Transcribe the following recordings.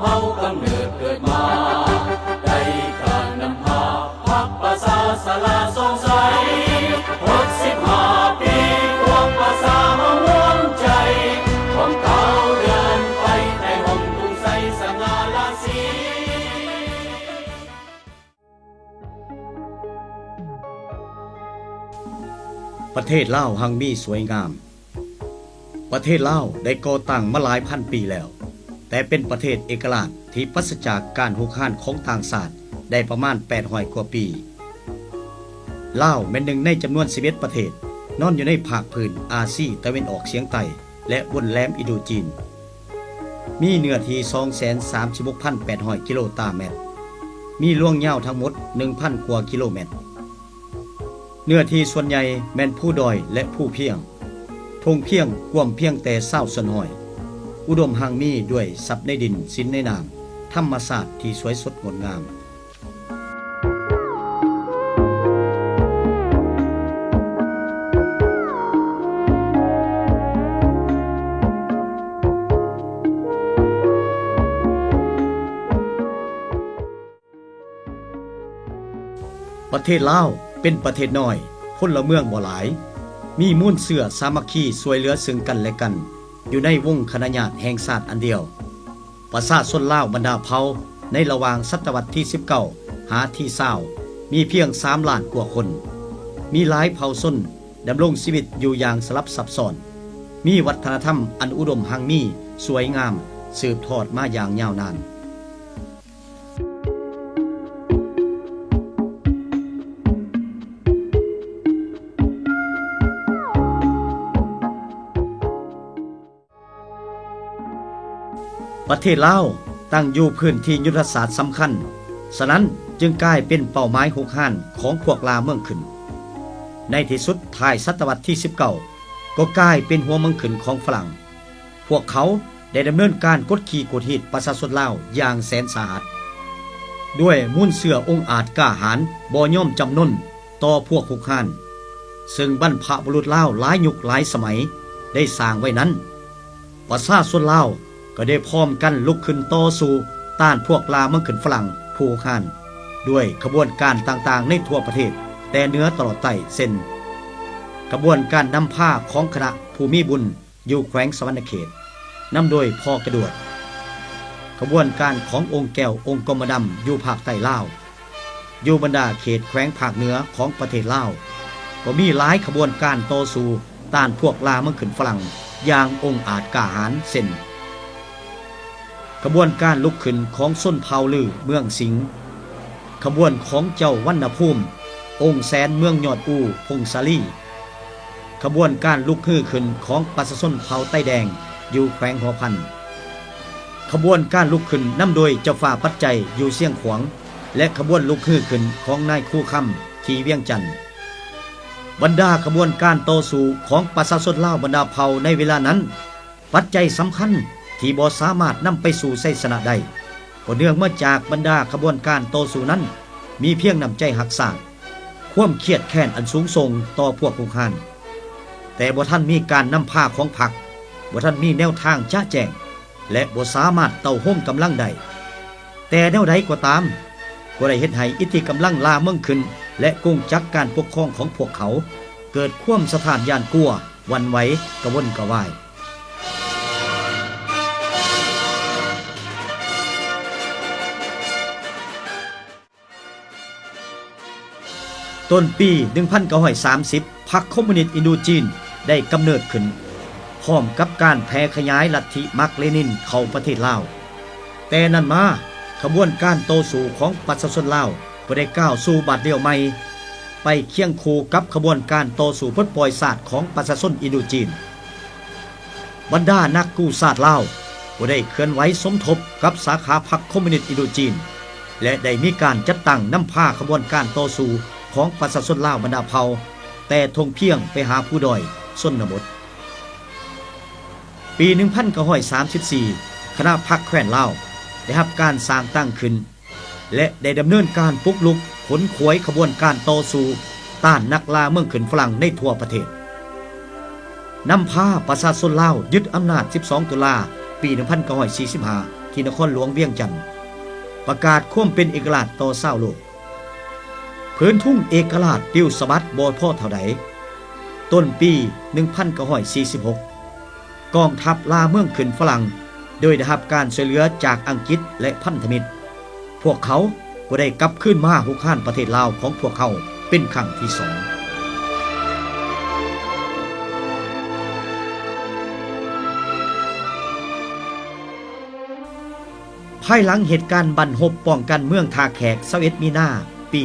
เฮากำเนิดเกิดมาได้การนำพาพักประชาสลาสงสัย65 ปีพวกประชาเฮาห่วงใจของเขาเดินไปในห้องทุ่งใสสง่าราศี ประเทศลาวหังมีสวยงามประเทศลาวได้ก่อตั้งมาหลายพันปีแล้วแต่เป็นประเทศเอกราชที่ปราศจากการหุกห้านของต่างชาติได้ประมาณ800 กว่าปีลาวเป็นหนึ่งในจำนวน11ประเทศนอนอยู่ในภาคพื้นอาซีตะวันออกเฉียงใต้และบนแหลมอินโดจีนมีเนื้อที่ 236,800 กิโลตารเมตรมีล่วงยาวทั้งหมด 1,000 กว่ากิโลเมตรเนื้อที่ส่วนใหญ่แม่นผู้ดอยและผู้เพียงทงเพียงกวมเพียงแต่20ส่วนหอยอุดมหังมีด้วยทรัพย์ในดินสินในน้ำธรรมศาสตร์ที่สวยสดงดงามประเทศลาวเป็นประเทศน้อยพลเมืองบ่หลายมีมูลเสื่อสามัคคีช่วยเหลือซึ่งกันและกันอยู่ในวงคณะญาติแห่งชาติอันเดียวประชาชนลาวบรรดาเผ่าในระหว่างศตวรรษที่19หาที่20มีเพียง3 ล้านกว่าคนมีหลายเผ่าชนดำรงชีวิตอยู่อย่างสลับซับซ้อนมีวัฒนธรรมอันอุดมหังมีสวยงามสืบทอดมาอย่างยาวนานประเทศลาวตั้งอยู่พื้นที่ยุทธศาสตร์สำคัญฉะนั้นจึงกลายเป็นเป้าหมายหุกห้านของพวกลาเมืองขึ้นในที่สุดท้ายศตวรรษที่19ก็กลายเป็นหัวเมืองขึ้นของฝรั่งพวกเขาได้ดำเนินการกดขี่กดหีดประชาชนลาวอย่างแสนสาหัสด้วยมุ่นเสื่อองอาจกล้าหาญบ่ยอมจำนนต่อพวกหุกห้านซึ่งบรรพบุรุษลาวหลายยุคหลายสมัยได้สร้างไว้นั้นประชาชนลาวก็ได้พร้อมกันลุกขึ้นต่อสู้ต้านพวกลาเมืองขึ้นฝรั่งผู้หุกห้านด้วยขบวนการต่างๆในทั่วประเทศแต่เหนือตลอดใต้เส้นกระบวนการนำผ้าของคณะผู้มีบุญอยู่แขวงสวรรณเขตนำโดยพ่อกระดวดกระบวนการขององค์แก้วองค์กรมดำอยู่ภาคใต้ลาวอยู่บรรดาเขตแขวงภาคเหนือของประเทศลาวก็มีหลายขบวนการต่อสู้ต้านพวกลาเมืองขึ้นฝรั่งอย่างองอาจกล้าหาญเส้นขบวนการลุกขึ้นของส้นเผาลือเมืองสิงห์ขบวนของเจ้าวัณภูมิองค์แสนเมืองยอดอูพงศาลีขบวนการลุกฮือขึ้นของประชาชนเผ่าใต้แดงอยู่แขวงหัวพันขบวนการลุกขึ้นนำโดยเจ้าฟ้าปัจจัยอยู่เสียงขวางและขบวนลุกฮือขึ้นของนายคู่คำที่เวียงจันทน์บรรดาขบวนการต่อสู้ของประชาชนลาวบรรดาเผ่าในเวลานั้นปัจจัยสำคัญที่บ่สามารถนำไปสู่ชัยชนะได้ก็เนื่องมาจากบรรดาขบวนการต่อสู้นั้นมีเพียงน้ำใจหักษาความเครียดแค้นอันสูงส่งต่อพวกหุกห้านแต่บ่ท่านมีการนำพาของพรรคบ่ท่านมีแนวทางจ้าแจ้งและบ่สามารถเต่าโฮมกำลังใดแต่แนวใดก็ตามก็ได้เฮ็ดให้อิทธิกำลังลาเมืองขึ้นและกงจักการปกครองของพวกเขาเกิดความสะท้านย่านกลัวหวั่นไหวกระวนกระวายต้นปี 1930 พรรคคอมมิวนิสต์อินโดจีนได้กำเนิดขึ้นพร้อมกับการแผ่ขยายลัทธิมาร์กเลนินเข้าประเทศลาวแต่นั้นมาขบวนการต่อสู้ของประชาชนลาวก็ได้ก้าวสู่บัดเดียวใหม่ไปเคียงคู่กับขบวนการต่อสู้ปลดปล่อยชาติของประชาชนอินโดจีนบรรดานักกู้ชาติลาวก็ได้เคลื่อนไหวสมทบกับสาขาพรรคคอมมิวนิสต์อินโดจีนและได้มีการจัดตั้งนำพาขบวนการต่อสู้ของประชาชนลาวบรรดาเผ่าแต่ทงเพียงไปหาผู้ด้อยชนบทปี 1934 คณะพรรคแคว้นลาวได้รับการสร้างตั้งขึ้นและได้ดำเนินการปลุกลุกขนขวยขบวนการต่อสู้ต้านนักล่าเมืองขึ้นฝรั่งในทั่วประเทศนำพาประชาชนลาวยึดอำนาจ 12 ตุลาปี 1945 ที่นครหลวงเวียงจันทน์ประกาศความเป็นเอกราชต่อชาวโลกพื้นทุ่งเอกราชปิวสะบัดบ่พอเท่าใดต้นปี 1946 กองทัพลาเมืองขึ้นฝรั่งโดยได้รับการช่วยเหลือจากอังกฤษและพันธมิตรพวกเขาก็ได้กลับขึ้นมาหุกห้านประเทศลาวของพวกเขาเป็นครั้งที่ 2ภายหลังเหตุการณ์บั้นฮบป้องกันเมืองท่าแขก21มีนาปี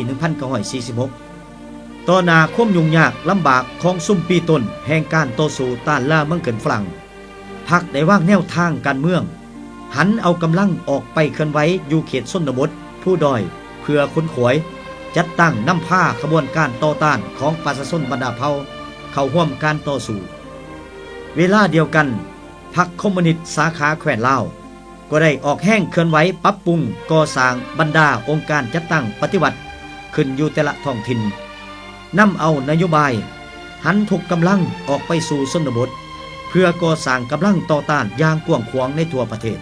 1946 ต่อหน้าความยุ่งยากลำบากของซุ่มปีต้นแห่งการต่อสู้ต้านล่าเมืองเกินฝรั่งพรรคได้วางแนวทางการเมืองหันเอากำลังออกไปเคลื่อนไหวอยู่เขตชนบทผู้ด้อยเพื่อค้นขวยจัดตั้งนำพาขบวนการต่อต้านของประชาชนบรรดาเผ่าเข้าร่วมการต่อสู้เวลาเดียวกันพรรคคอมมิวนิสต์สาขาแคว้นลาวก็ได้ออกแห้งเคลื่อนไหวปรับปรุงก่อสร้างบรรดาองค์การจัดตั้งปฏิวัติขึ้นอยู่แต่ละท้องถิ่นนำเอานโยบายหันทุกกำลังออกไปสู่ชนบทเพื่อก่อสร้างกำลังต่อต้านอย่างกว้างขวางในทั่วประเทศ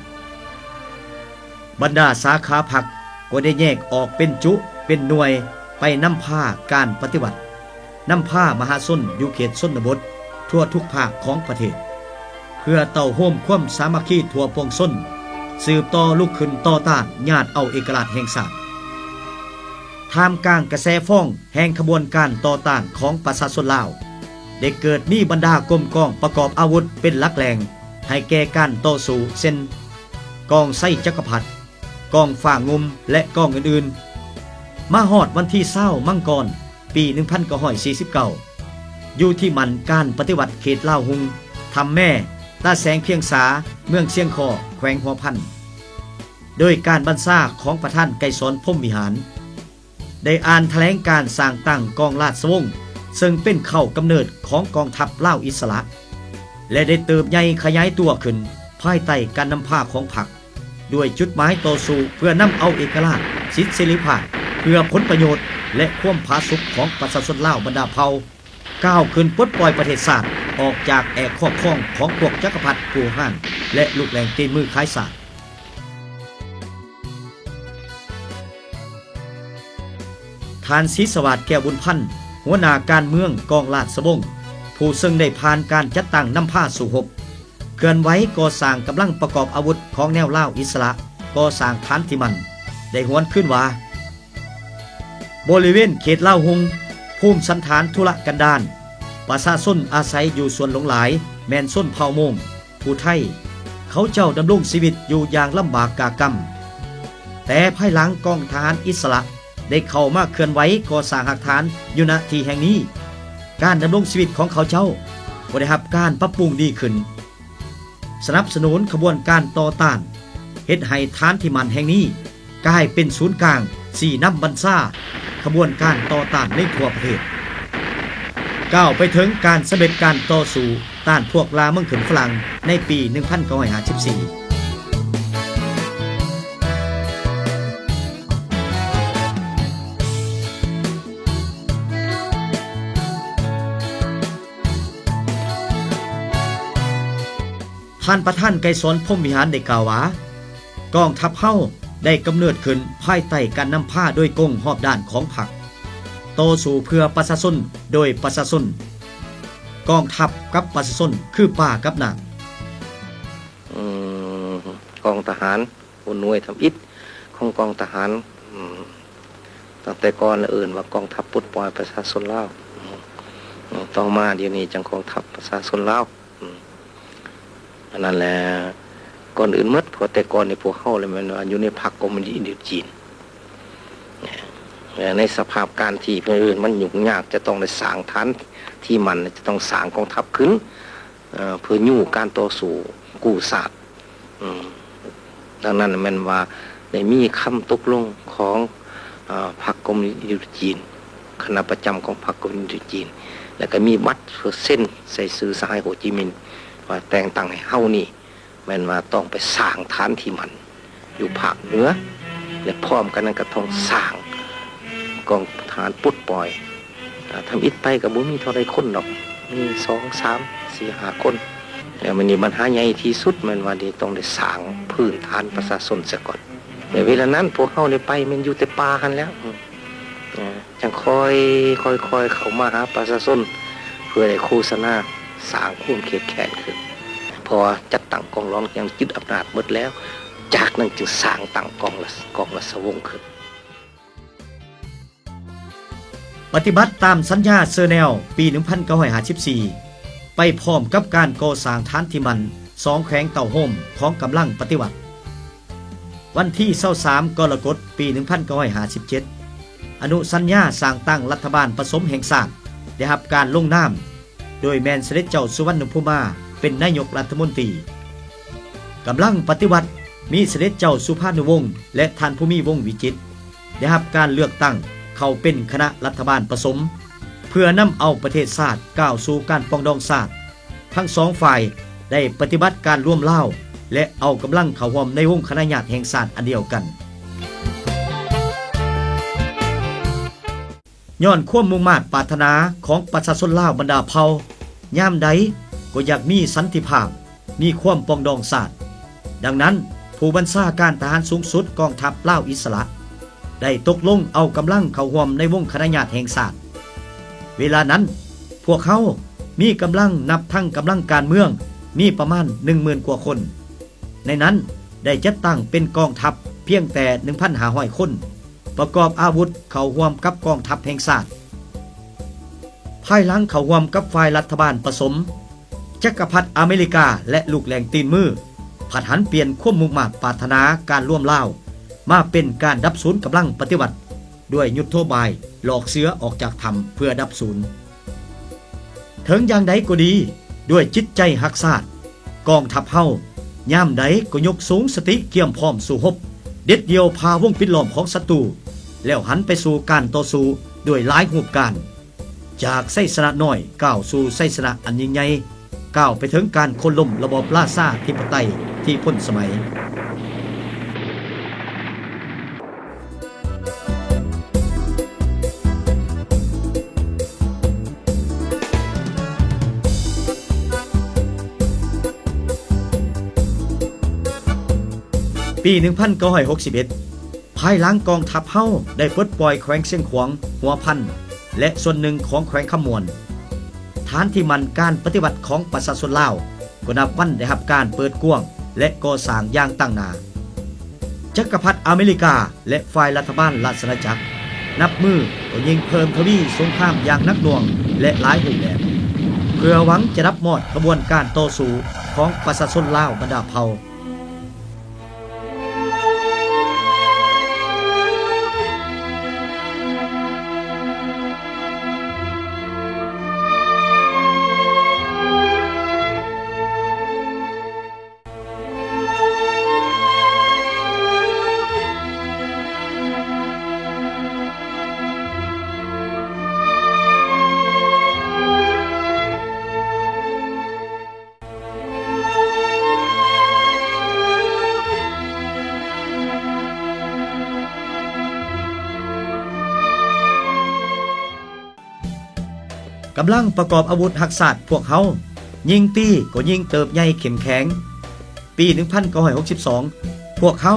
บรรดาสาขาพรรคก็ได้แยกออกเป็นจุเป็นหน่วยไปนำพาการปฏิวัตินำพามหาชนอยู่เขตชนบททั่วทุกภาคของประเทศเพื่อเต่าโฮมความสามัคคีทั่วปวงชนสืบต่อลุกขึ้นต่อต้านญาติเอาเอกราชแห่งชาติท่ามกลางกระแสฟ้องแห่งขบวนการต่อต้านของประชาชนลาวได้เกิดมีบรรดากรมกองประกอบอาวุธเป็นหลักแหล่งให้แก่การต่อสู้เช่นกองไส้จักรพรรดิกองฝ่างุมและกองอื่นๆมาฮอดวันที่20มังกรปี 1949 อยู่ที่มันการปฏิวัติเขตลาวหุงทำแม่ตาแสงเพียงสาเมืองเชียงคอแขวงหัวพันโดยการบัญชาของประธานไกรสอนพรหมวิหารได้อ่านแถลงการสร้างตั้งกองราชวงศ์ซึ่งเป็นเข้ากำเนิดของกองทัพลาวอิสระและได้เติบใหญ่ขยายตัวขึ้นภายใต้การนำพาของพรรคด้วยจุดหมายต่อสู้เพื่อนำเอาเอกราชสิทธิเสรีภาพเพื่อผลประโยชน์และความผาสุกของประชาชนลาวบรรดาเผ่าก้าวขึ้นปลดปล่อยประเทศชาติออกจากแอกครอบครองของพวกจักรพรรดิผู้ห้านและลูกแหล่งตีนมือขายสาสทานศรีสวัสดิ์แก้วบุญพันธ์หัวหน้าการเมืองกองราชวงศ์ผู้ซึ่งได้ผ่านการจัดตั้งนำผ้าสู่รบเคลื่อนไหวก่อสร้างกำลังประกอบอาวุธของแนวลาวอิสระก่อสร้างฐานที่มันได้หวนขึ้นว่าบริเวณเขตลาวหุงภูมิสันฐานธุรกันดารประชาชนอาศัยอยู่ส่วนหลงหลายแม่นส้นเผ่าโมงผู้ไทยเขาเจ้าดำรงชีวิตอยู่อย่างลำบากกากำแต่ภายหลังกองทหารอิสระได้เข้ามาเคลื่อนไหวก่อสร้างหลักฐานอยู่ณที่แห่งนี้การดำรงชีวิตของเขาเจ้าก็ได้รับการปรับปรุงดีขึ้นสนับสนุนขบวนการต่อต้านเฮ็ดให้ฐานที่มันแห่งนี้กลายเป็นศูนย์กลางสี่น้ำบรรซาขบวนการต่อต้านในทั่วประเทศก้าวไปถึงการสำเร็จการต่อสู้ต้านพวกลาเมืองขึ้นฝรั่งในปี 1954ท่านประธานไกรสอนพรหมวิหารได้กล่าวว่ากองทัพเฮาได้กำเนิดขึ้นภายใต้การนำพาโดยกงหอบด้านของพรรคต่อสู้เพื่อประชาชนโดยประชาชนกองทัพกับประชาชนคือป่ากับนางกองทหารหน่วยทำอิฐของกองทหารตั้งแต่ก่อนอื่นว่ากองทัพปลดปล่อยประชาชนลาวต่อมาเดี๋ยวนี้จังกองทัพประชาชนลาวอันนั้นแหละก่อนอื่นหมดเพราะแต่ก่อนในพวกเขาเลยมันอยู่ในพรรคคอมมิวนิสต์จีนในสภาพการที่เพื่อนอื่นมันยุ่งยากจะต้องได้สร้างฐานที่มันจะต้องสร้างกองทัพขึ้นเพื่อยุ่งการต่อสู้กู้ศาสตร์ดังนั้นมันว่าได้มีคำตกลงของพรรคคอมมิวนิสต์จีนคณะประจำของพรรคคอมมิวนิสต์จีนแล้วก็มีวัดเส้นใส่ซื้อสายโฮจิมินห์ว่าแต่งตั้งให้เฮานี่แม่นว่าต้องไปสร้างฐานที่มันอยู่ภาคเหนือและพร้อมกันนั้นก็ต้องสร้างกองทหารปลดปล่อยทำอิฐไปกับบุมีเท่าไรคนดอกมี2, 3, 4, 5 คน แต่มันนี่ปัญหาใหญ่ที่สุดมันว่าที่ต้องได้สร้างพื้นฐานประชาชนซะก่อนในเวลานั้นพวกเฮาได้ไปมันอยู่แต่ป่าหันแล้วจังค่อยเข้ามาหาประชาชนเพื่อได้โฆษณาสร้างความเข้มแข็งขึ้นพอจัดตั้งกองร้องยังยึดอำนาจหมดแล้วจากนั้นจึงสร้างตั้งกองราชวงศ์ขึ้นปฏิบัติตามสัญญาเซอร์แนลปี 1954 ไปพร้อมกับการก่อสร้างฐานที่มัน2แขวงเต่าโฮมของกำลังปฏิวัติวันที่23กรกฎาคมปี 1957 อนุสัญญาสร้างตั้งรัฐบาลผสมแห่งชาติได้รับการลงนามโดยแมนเสด็จเจ้าสุวรรณภูมิเป็นนายกรัฐมนตรีกำลังปฏิวัติมีเสด็จเจ้าสุภานุวงศ์และท่านภูมิวงศ์วิจิตรได้รับการเลือกตั้งเข้าเป็นคณะรัฐบาลผสมเพื่อนำเอาประเทศชาติก้าวสู่การปรองดองชาติทั้งสองฝ่ายได้ปฏิบัติการร่วมเล่าและเอากำลังเข้าร่วมในวงคณะญาติแห่งชาติอันเดียวกันย้อนความมุ่งมา่ปรารถนาของประชาชนลาวบรรดาเผ่ายามใดก็อยากมีสันติภาพมีความปรองดองชาติดังนั้นผู้บัญชาการทหารสูงสุดกองทัพลาวอิสระได้ตกลงเอากำลังเข้าร่วมในวงคณะญาติแห่งชาติเวลานั้นพวกเขามีกำลังนับทั้งกำลังการเมืองมีประมาณ 10,000 กว่าคนในนั้นได้จัดตั้งเป็นกองทัพเพียงแต่ 1,500 คนประกอบอาวุธเข้าร่วมกับกองทัพแห่งชาติภายหลังเข้าร่วมกับฝ่ายรัฐบาลผสมจักรพรรดิอเมริกาและลูกแหลงตีนมือผัดหันเปลี่ยนความมุ่งมั่นปรารถนาการร่วมลาวมาเป็นการดับศูนย์กำลังปฏิวัติด้วยยุทโธบายหลอกเสือออกจากถ้ำเพื่อดับศูนย์ถึงอย่างใดก็ดีด้วยจิตใจรักชาติกองทัพเฮายามใดก็ยกสูงสติเกี่ยมพร้อมสู้รบเด็ดเดียวพาวงปิดล้อมของศัตรูแล้วหันไปสู่การต่อสู้ด้วยหลายรูปการจากไสยชนะน้อยก้าวสู่ไสยชนะอันยิ่งใหญ่ก้าวไปถึงการโค่นล้มระบอบราชาธิปไตยที่พ้นสมัยปี 1961 ภายหลังกองทัพเฮาได้ปลดปล่อยแขวงเชียงขวางหัวพันและส่วนหนึ่งของแขวงขมวนฐานที่มันการปฏิบัติของประชาชนลาวก็นับวันได้รับการเปิดกว้างและก่อสร้างอย่างตั้งหน้าจักรพรรดิอเมริกาและฝ่ายรัฐบาลราชอาณาจักรนับมือก็ยิงเพิ่มทวีสงครามอย่างหนักหน่วงและหลายรูปแบบเพื่อหวังจะรับมอดกระบวนการต่อสู้ของประชาชนลาวบรรดาเผ่ากำลังประกอบอาวุธหักษาพวกเขายิงตีก็ยิงเติบใหญ่เข้มแข็งปี 1962 พวกเขา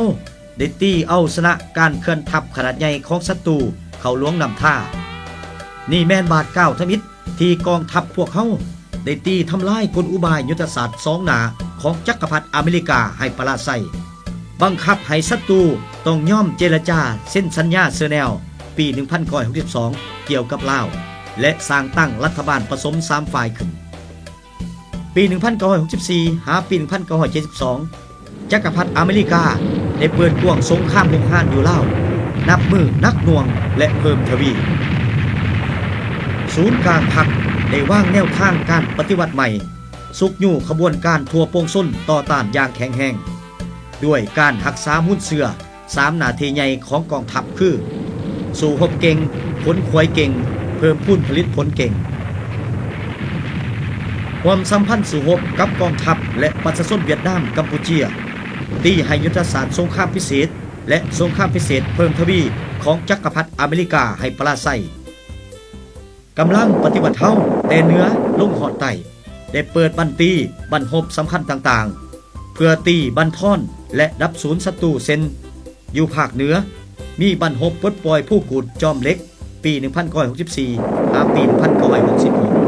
ได้ตีเอาชนะการเคลื่อนทัพขนาดใหญ่ของศัตรูเข้าหลวงนำท่านี่แม่นบาดก้าวทมิตรที่กองทัพพวกเขาได้ตีทำลายกลอุบายยุทธศาสตร์2หน้าของจักรพรรดิอเมริกาให้ปราศัยบังคับให้ศัตรูต้องยอมเจรจาเส้นสัญญาเซอร์แนลปี 1962 เกี่ยวกับลาวและสร้างตั้งรัฐบาลผสม3ฝ่ายขึ้นปี 1964 หาปี 1972 จักรพรรดิอเมริกาได้เปิดกว้างสงครามหุกหานอยู่ลาวนับมือนักหน่วงและเพิ่มทวีศูนย์กลางพรรคได้วางแนวทางการปฏิวัติใหม่สุกยู่ขบวนการทั่วโปงส้นต่อต้านอย่างแข็งแรงด้วยการรักษาหุ้นเสือ3หน้าที่ใหญ่ของกองทัพคือสู้รบเก่งผลขวยเก่งเพิ่มพูนผลิตผลเก่งความสัมพันธ์สู่รบกับกองทัพและประชาชนเวียดนามกัมพูเชียตีให้ยุทธศาสตร์สงครามพิเศษและสงครามพิเศษเพิ่มทวีของจักรพรรดิอเมริกาให้ปราศัยกำลังปฏิบัติเฮาแต่เหนือลงหอดใต้ ได้เปิดบันตีบันหบสำคัญต่างๆเพื่อตีบันท่อนและดับศูนย์ศัตรูเซนอยู่ภาคเหนือมีบันหบปลดปล่อยผู้กูดจอมเหล็กปี1964 ปี 1966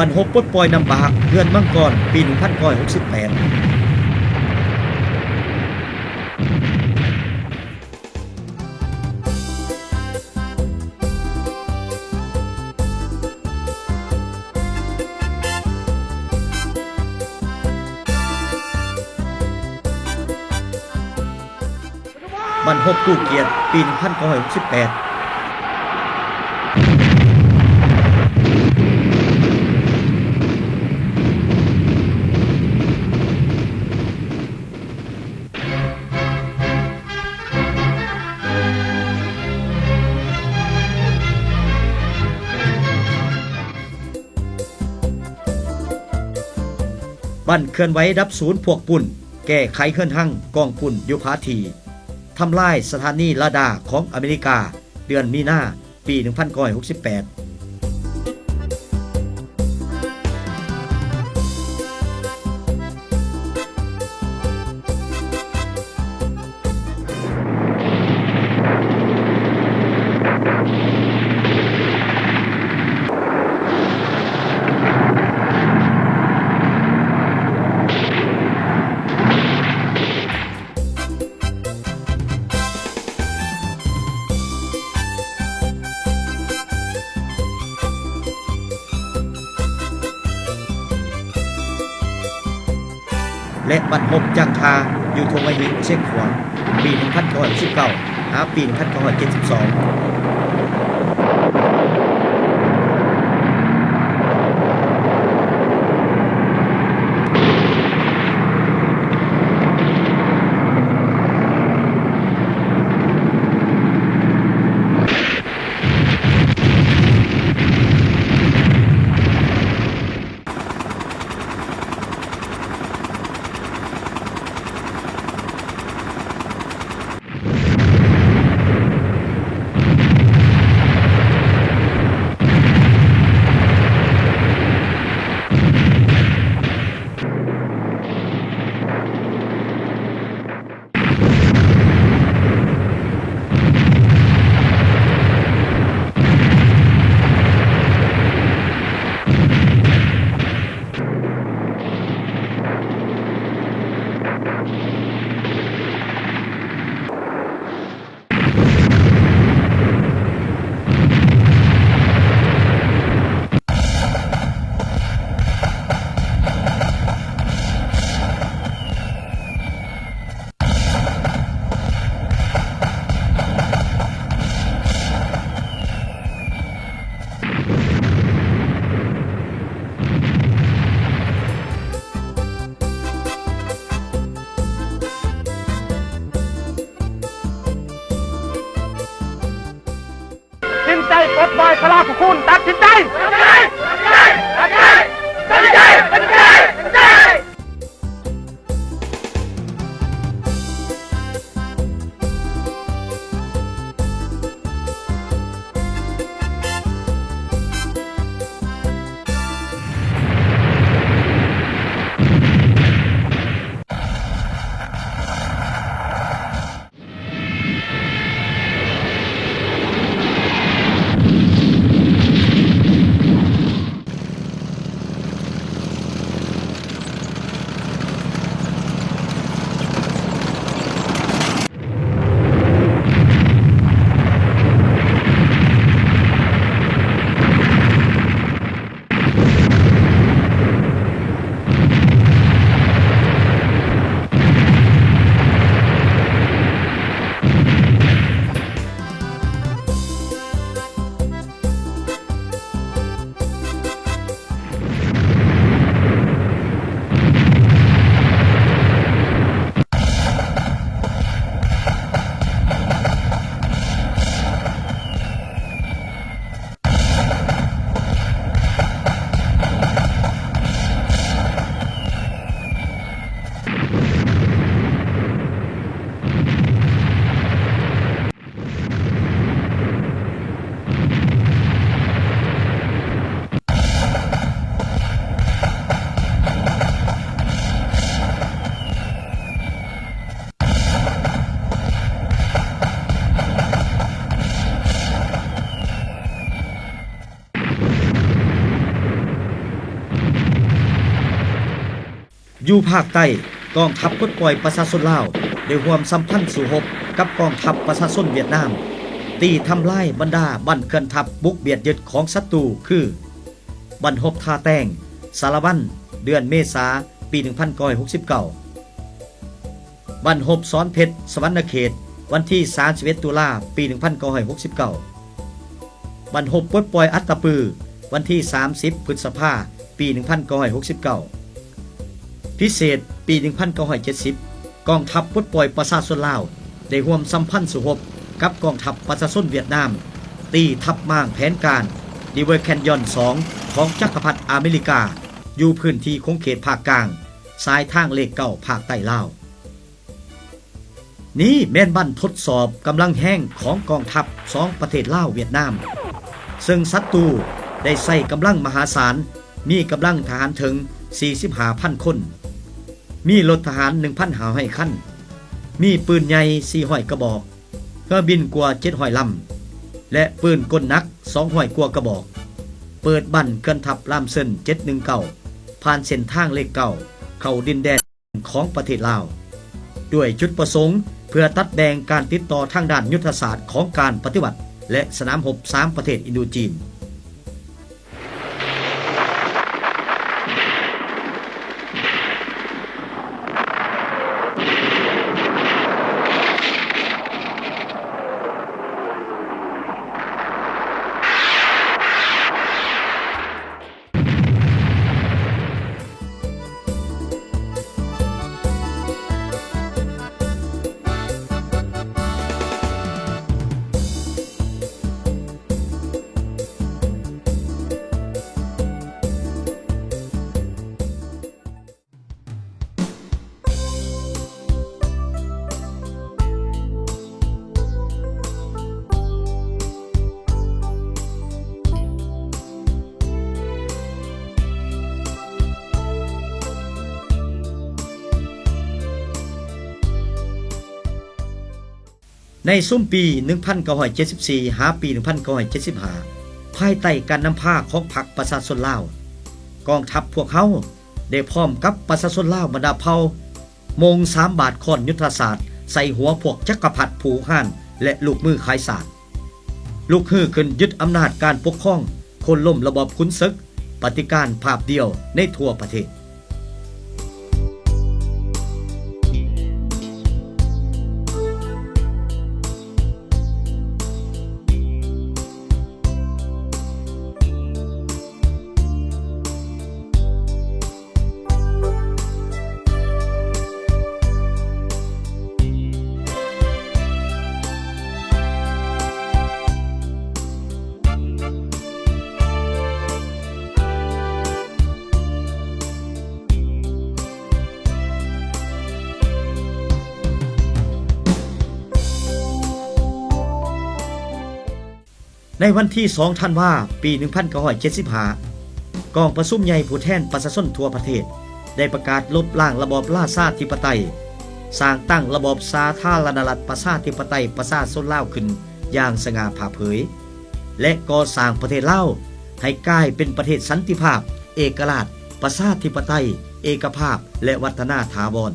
บันหบปลดปล่อยน้ำบากเดือนมังกรปี 1968บันหบกู้เกียรติปี 1968บันเคลื่อนไหวดับศูนย์พวกปุ่นแก้ไขเคลื่อนหั่งกองปุ่นยุพาทีทำลายสถานีราดาร์ของอเมริกาเดือนมีนาปี 1968และบันหบจังคาอยู่ทงไวหินเชียงขวางปี 1919 ปี 1972ปลดปล่อยพลาผู้คุณตัดสินใจ อยู่ภาคใต้กองทัพปลดปล่อยประชาชนลาวได้ร่วมสัมพันธ์สู่รบกับกองทัพประชาชนเวียดนามตีทำลายบรรดาบั้นเคลื่อนทัพบุกเบียดยึดของศัตรูคือบั้นฮบท่าแต้งสารวัตรเดือนเมษาปี 1969 บั้นฮบซ้อนเพชรสวรรณเขตวันที่ 31 ตุลาปี 1969 บั้นฮบปลดปล่อยอัตตปือวันที่ 30 พฤษภาปี 1969 พิเศษปี 1970 กองทัพปลดปล่อยประชาชนลาวได้ร่วมสัมพันธ์สู่รบกับกองทัพประชาชนเวียดนามตีทับม้างแผนการดิเวอร์แคนยอน 2 ของจักรพรรดิอเมริกาอยู่พื้นที่คงเขตภาคกลางสายทางเลขเก่าภาคใต้ลาวนี้แม่นบั้นทดสอบกำลังแห้งของกองทัพ2ประเทศลาวเวียดนามซึ่งศัตรูได้ใส่กำลังมหาศาลมีกำลังทหารถึง 45,000 คนมีรถทหาร 1,500 คันมีปืนใหญ่400 กระบอกเครื่องบินกว่า700 ลำและปืนกลหนัก200 กว่ากระบอกเปิดบั้นเคลื่อนทัพลามเซิน719ผ่านเส้นทางเลขเก่าเข้าดินแดนของประเทศลาวด้วยจุดประสงค์เพื่อตัดแบ่งการติดต่อทางด้านยุทธศาสตร์ของการปฏิบัติและสนามรบ3ประเทศอินโดจีนในซุ่มปี 1974 หาปี 1975 ภายใต้การนำพาของพรรคประชาชนลาวกองทัพพวกเขาได้พร้อมกับประชาชนลาวบรรดาเผ่ามง3 บาทค้อนยุทธศาสตร์ใส่หัวพวกจักรพรรดิผูห้านและลูกมือขายสารลูกฮือขึ้นยึดอำนาจการปกครองคนล่มระบอบขุนศึกปฏิการภาพเดียวในทั่วประเทศในวันที่ 2 ธันวาคม ปี 1975 กองประชุมใหญ่ผู้แทนประชาชนทั่วประเทศได้ประกาศลบล้างระบอบราชาธิปไตยสร้างตั้งระบอบสาธารณรัฐประชาธิปไตยประชาชนลาวขึ้นอย่างสง่าผ่าเผยและก่อสร้างประเทศลาวให้กลายเป็นประเทศสันติภาพเอกราชประชาธิปไตยเอกภาพและวัฒนถาวร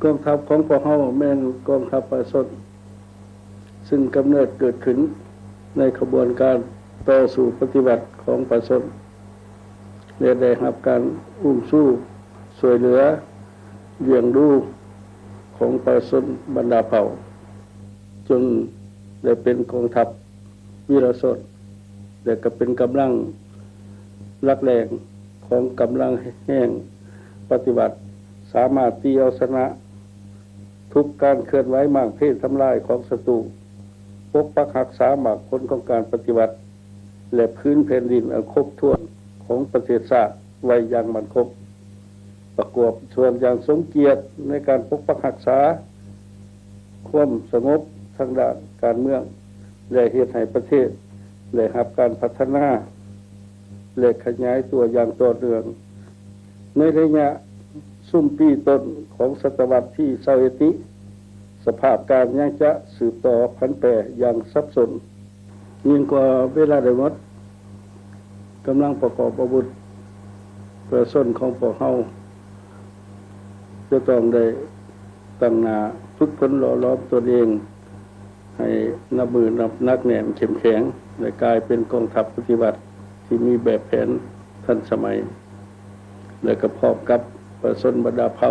กองทัพของพวกเราแม่นกองทัพประชาชนซึ่งกำเนิดเกิดขึ้นในขบวนการต่อสู้ปฏิบัติของประชาชนและได้รับการอุ้มสู้ช่วยเหลือเลี้ยงดูของประชาชนบรรดาเผ่าจนได้เป็นกองทัพวีรชนและก็เป็นกำลังหลักแหล่งของกำลังแห่งปฏิบัติสามารถตีเอาชนะทุกการเคลื่อนไหวมากเพศทำลายของศัตรูปกปักรักษาหมากผลของการปฏิบัติและพื้นแผ่นดินอันครบถ้วนของประเทศชาติไว้อย่างมั่นคงประกอบส่วนอย่างสมเกียรติในการปกปักรักษาความสงบทางด้านการเมืองและเฮ็ดให้ประเทศและรับการพัฒนาและขยายตัวอย่างต่อเนื่องในระยะซุ่มปีต้นของศตวรรษที่21สภาพการยังจะสืบต่อพันแปรอย่างสับสนยิ่งกว่าเวลาได้หมดกำลังประกอบอาวุธประชาชนของพวกเราจะต้องได้ตั้งหน้าฝึกฝนหล่อหลอมตนเองให้นับมือนักแน่นเข้มแข็งและกลายเป็นกองทัพปฏิบัติที่มีแบบแผนทันสมัยและก็พร้อมกับประชาชนบรรดาเผ่า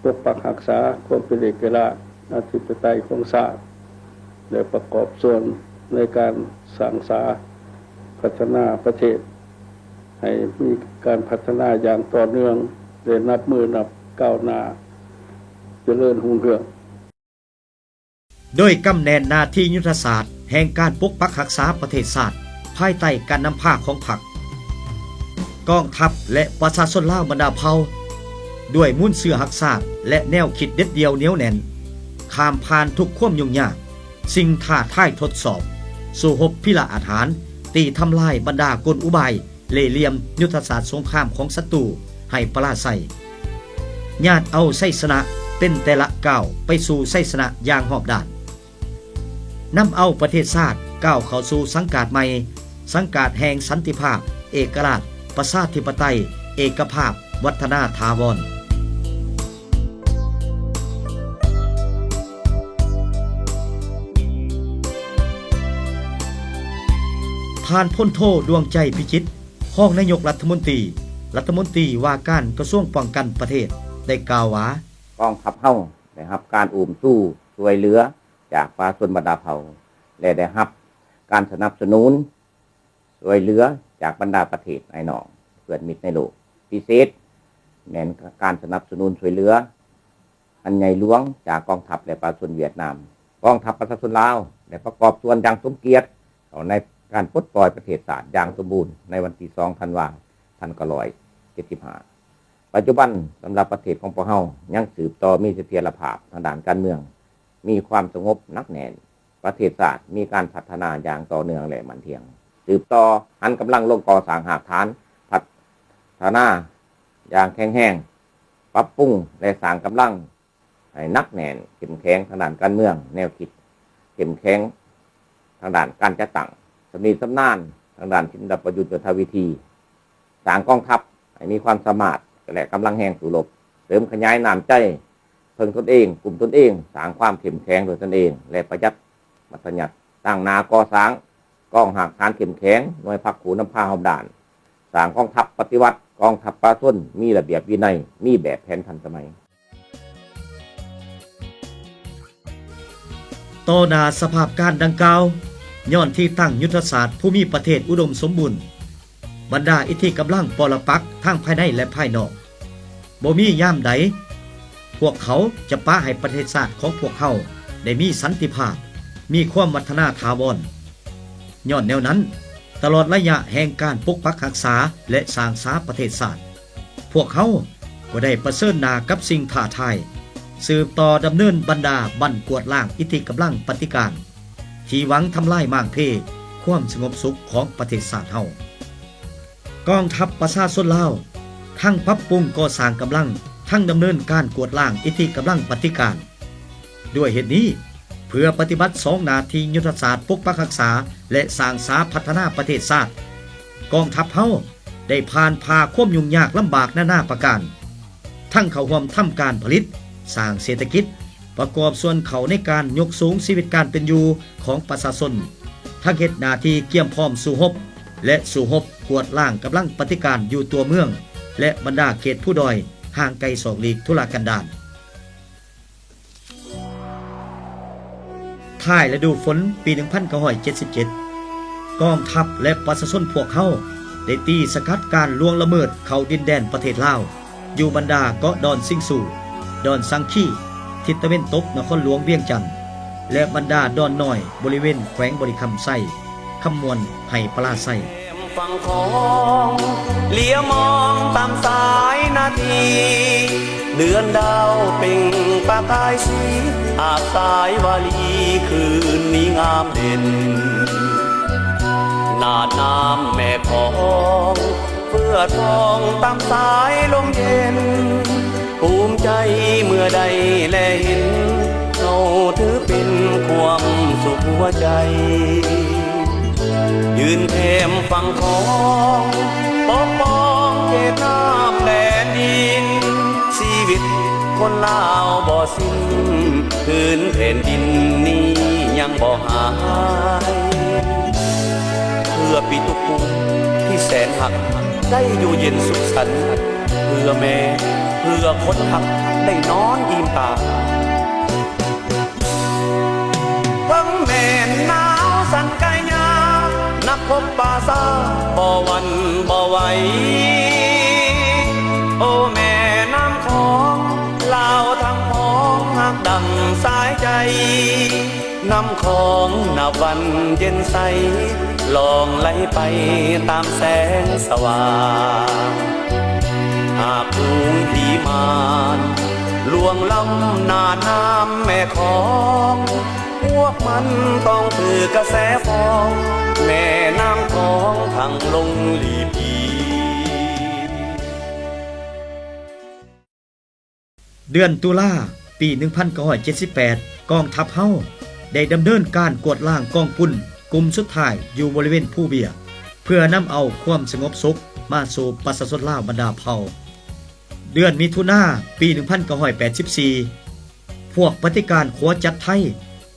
ปกปักรักษาความเป็นเอกราชอธิปไตยของชาติและประกอบส่วนในการสร้างสรรค์พัฒนาประเทศให้มีการพัฒนาอย่างต่อเนื่องและนับมือนับก้าวหน้าเจริญรุ่งเรืองโดยกำแนนหน้าที่ยุทธศาสตร์แห่งการปกปักรักษาประเทศชาติภายใต้การนำพาของพรรคกองทัพและประชาชนลาวบรรดาเผ่าด้วยมุ่นเสื่อหักษาและแนวคิดเด็ดเดียวเหนียวแน่นข้ามผ่านทุกความยุ่งยากสิ่งท้าทายทดสอบสู่หบพิละอาถรรพ์ตีทำลายบรรดากลอุบายเล่ห์เหลี่ยมยุทธศาสตร์สงครามของศัตรูให้ปราศัยญาติเอาชัยชนะเป็นแต่ละก้าวไปสู่ชัยชนะอย่างหอบด้านนำเอาประเทศชาติก้าวเข้าสู่สังกัดใหม่สังกัดแห่งสันติภาพเอกราชประชาธิปไตยเอกภาพวัฒนาถาวรผ่านพ้นโทดวงใจพิจิตรห้องนายกรัฐมนตรีว่าการกระทรวงป้องกันประเทศได้กล่าวว่ากองทัพเฮาได้รับการอุ้มสู้ช่วยเหลือจากประชาชนบรรดาเผ่าและได้รับการสนับสนุนช่วยเหลือจากบรรดาประเทศไอ้น้องเพื่อนมิตรในโลกพิเศษแม่นการสนับสนุนช่วยเหลืออันใหญ่หลวงจากกองทัพและประชาชนเวียดนามกองทัพประชาชนลาวได้ประกอบส่วนอย่างสมเกียรติในการปลดปล่อยประเทศชาติอย่างสมบูรณ์ในวันที่2 ธันวาคม 1975ปัจจุบันสำหรับประเทศของพวกเรายังสืบต่อมีเสถียรภาพทางด้านการเมืองมีความสงบนักแน่นประเทศชาติมีการพัฒนาอย่างต่อเนื่องและมั่นเที่ยงสืบต่อหันกำลังลงก่อสร้างหากฐานพัฒนาอย่างแข็งแรงปรับปรุงและสร้างกำลังให้นักแน่นเข้มแข็งทางด้านการเมืองแนวคิดเข้มแข็งทางด้านการจัดตั้งสำนีสำนานทางด้านศิลปยุทธวิธีสร้างกองทัพให้มีความสามารถและกำลังแห่งสู่รบเสริมขยายน้ำใจเพิ่งตนเองกลุ่มตนเองสร้างความเข้มแข็งโดยตนเองและประหยัดมัธยัติตั้งนาก่อสร้างกองหักฐานเข้มแข็งหน่วยพักขูน้ำผ้าหอมด่านสร้างกองทัพปฏิวัติกองทัพประชาชนมีระเบียบวินัยมีแบบแผนทันสมัยต่อหน้าสภาพการดังกล่าวย้อนที่ตั้งยุทธศาสตร์ภูมิประเทศอุดมสมบูรณ์บรรดาอิทธิกำลังปรปักษ์ทั้งภายในและภายนอกบ่มีย่ามใดพวกเขาจะปะให้ประเทศชาติของพวกเขาได้มีสันติภาพมีความวัฒนาถาวรย้อนแนวนั้นตลอดระยะแห่งการปกปักรักษาและสร้างสรรค์ประเทศชาติพวกเขาก็ได้ประเสริฐหน้ากับสิ่งท้าทายสืบต่อดำเนินบรรดาบั่นกวดล้างอิทธิกำลังปฏิการที่หวังทำลายม่านเพความสงบสุขของประเทศชาติเฮากองทัพประชาชนลาวทั้งปรับปรุงก่อสร้างกำลังทั้งดำเนินการกวดล้างอิทธิกำลังปฏิการด้วยเหตุนี้เพื่อปฏิบัติ2 หน้าที่ยุทธศาสตร์ปกปักรักษาและสร้างสรรค์พัฒนาประเทศชาติกองทัพเฮาได้ผ่านพาความยุ่งยากลำบากนานาประการทั้งเข้าร่วมทำการผลิต สร้างเศรษฐกิจประกอบส่วนเขาในการยกสูงชีวิตการเป็นอยู่ของประชาชนทั้งเฮ็ดหน้าที่เกี่ยมพร้อมสู้รบและสู้รบกวดล้างกำลังปฏิการอยู่ตัวเมืองและบรรดาเขตผู้ดอยห่างไกลศอกหลีกทุรกันดารท้ายฤดูฝนปี 1977 กองทัพและประชาชนพวกเขาได้ตีสกัดการล่วงละเมิดเข้าดินแดนประเทศลาวอยู่บรรดาเกาะดอนซิงซูดอนสังคีทิศตะวันตกนครหลวงเวียงจันทน์และบรรดาดอนน้อยบริเวณแขวงบริคำไส้คำมวลไหปลาไส้ฝั่งของเลี้ยมองตามสายนาทีเดือนดาวเป่งประกายสีอาบสายวาลีคืนนี้งามเด่นนาดน้ำแม่ของเพื่อทองตามสายลมเย็นภูมิใจเมื่อใดแลเห็นเราถือเป็นความสุขหัวใจยืนเทมฝั่งของปกป้องเขตน้ำแดนดินชีวิตคนลาวบ่สิ้นคืนแผ่นดินนี้ยังบ่หายเพื่อปีตุกูที่แสนหักได้อยู่เย็นสุขสันต์เพื่อแม่เพื่อคนหักได้นอนอิ่มตาทั้งแม่หนาวสั่นกายยานักพบป่าซาบ่หวันบ่ไหวโอ้แม่น้ำของลาวทั้งพ้องหักดังสายใจน้ำของนับวันเย็นใสลองไหลไปตามแสงสว่างหากภูมิผีมารลวงล้ำนาน้ำแม่ของพวกมันต้องถือกระแสฟองแม่น้ำของพังลงลีพี เดือนตุลาปี 1978 กองทัพเฮาได้ดำเนินการกวดล้างกองปุ่นกลุ่มสุดท้ายอยู่บริเวณผู้เบียเพื่อนำเอาความสงบสุขมาสู่ประชาชนลาวบรรดาเผ่าเดือนมิถุนายนปี 1984 พวกปฏิการขัวจัดไทย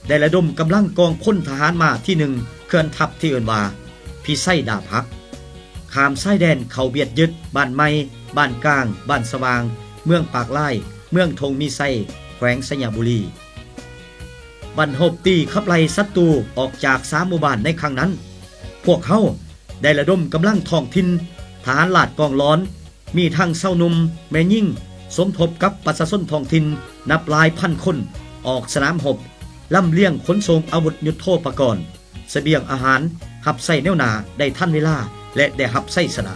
ได้ระดมกำลังกองพลทหารมาที่1เคลื่อนทัพที่เอิ้นว่าพิไส้ดาบหักข้ามชายแดนเข้าเบียดยึดบ้านใหม่บ้านกลางบ้านสว่างเมืองปากลายเมืองทงมีไส้แขวงสยามบุรีบรรทบตีขับไล่ศัตรูออกจาก3หมู่บ้านในครั้งนั้นพวกเขาได้ระดมกำลังท้องถิ่นทหารลาดกองร้อนมีทั้งเศร้าหนุ่มแม่ยิ่งสมทบกับประชาชนท้องถิ่นนับหลายพันคนออกสนามรบลำเลียงขนส่งอาวุธยุทโธปกรณ์เสบียงอาหารหับใส่แนวหน้าได้ทันเวลาและได้หับใส่สนะ